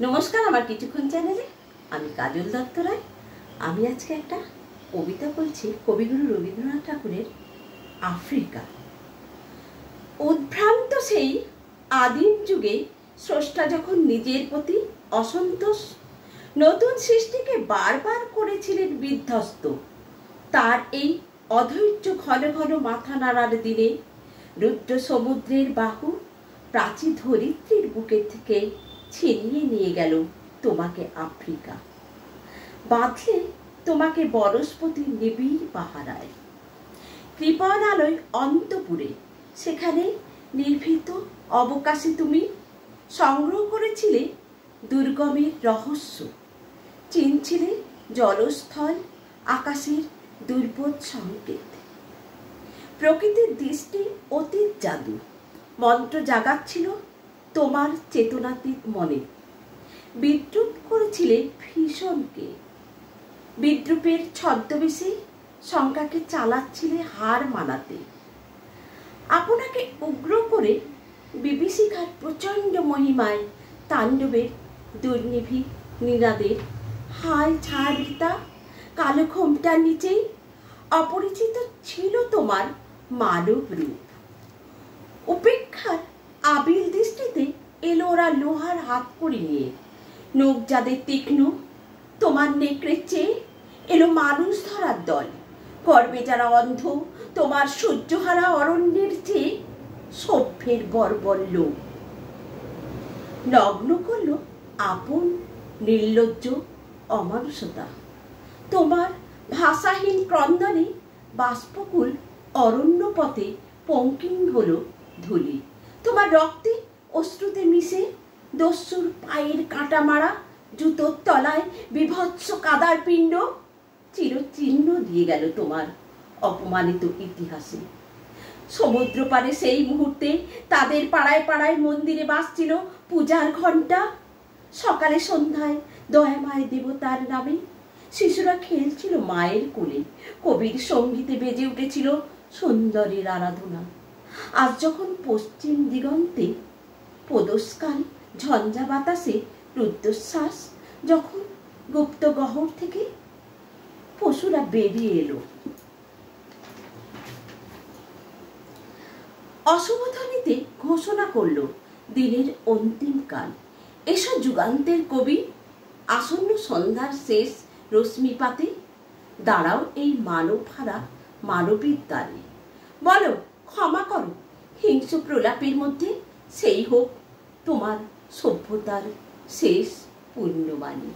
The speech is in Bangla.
নমস্কার, আমার কিছুক্ষণ চ্যানেলে আমি কাজল দত্ত রায়। আমি আজকে একটা কবিতা বলছি কবিগুরু রবীন্দ্রনাথ ঠাকুরের আফ্রিকা। উদ্ভ্রান্ত সেই আদিম যুগে স্রষ্টা যখন নিজের প্রতি অসন্তোষ নতুন সৃষ্টিকে বারবার করেছিলেন বিধ্বস্ত, তার এই অধৈর্য ঘন ঘন মাথা নাড়ার দিনে রুদ্র সমুদ্রের বাহু প্রাচীর ধরিত্রীর বুকের থেকে ছিনিয়ে নিয়ে গেল তোমাকে আফ্রিকা, বাঁধলে তোমাকে বনস্পতি নিবিড় পাহারায়। কৃপণ আলোয় অন্তপুরে সেখানে নির্ভীত অবকাশে তুমি সংগ্রহ করেছিলে দুর্গমের রহস্য, চিনছিলে জলস্থল আকাশের দুর্বোধ সংকেত। প্রকৃতির দৃষ্টি অতীত জাদু মন্ত্র জাগাচ্ছিল তোমার চেতনাতীত মনে। বিদ্রুপ করেছিলে ভীষণকে, বিদ্রুপের ছদ্মবেশে শঙ্কাকে চালাচ্ছিলে হার মানাতে। আপনাকে উগ্র করে বিভীষিকার প্রচণ্ড মহিমায় তাণ্ডবের দুর্নিভি নিনাদের হায় ছায়াবৃতা কালো ঘোমটার নিচেই অপরিচিত ছিল তোমার মানব রূপ। উপেক্ষার আবিল দৃষ্টিতে এলো ওরা লোহার হাত করি নিয়ে, নখ যাদের তীক্ষ্ণ তোমার নেকড়ের চেয়ে এলো মানুষ ধরার দল। গর্বে যারা অন্ধ তোমার সূর্যহারা অরণ্যের চেয়ে সভ্যের বর্বর লোক। নগ্ন করলো আপন নির্লজ্জ অমানুষতা তোমার ভাষাহীন ক্রন্দনে। বাষ্পকুল অরণ্য পথে পঙ্কিম হলো ধুলি তোমার রক্তে অশ্রুতে মিশে। দস্যুর পায়ের কাঁটা মারা জুতোর তলায় বিভৎস কাদার পিণ্ড চিরচিহ্ন দিয়ে গেল তোমার অপমানিত ইতিহাসে। সমুদ্র পারে সেই মুহূর্তে তাদের পাড়ায় পাড়ায় মন্দিরে বাজছিল পূজার ঘণ্টা। সকালে সন্ধ্যায় দয়াময় দেবতার নামে শিশুরা খেলছিল মায়ের কোলে। কবির সঙ্গীতে বেজে উঠেছিল সুন্দরের আরাধনা। আজ যখন পশ্চিম দিগন্তে পদস্কাল ঝঞ্ঝা বাতাসে রুদ্ধশ্বাস, যখন গুপ্ত গহর থেকে পশুরা বেরিয়ে এলো অশুভধ্বনিতে ঘোষণা করলো দিনের অন্তিম কাল। এসো যুগান্তের কবি, আসন্ন সন্ধ্যার শেষ রশ্মিপাতে দাঁড়াও এই মানব হারা মানবীর দ্বারে। বলো ক্ষমা করো হিংস্র প্রলাপের মধ্যে, সেই হোক তোমার সভ্যতার শেষ পুণ্যবাণী।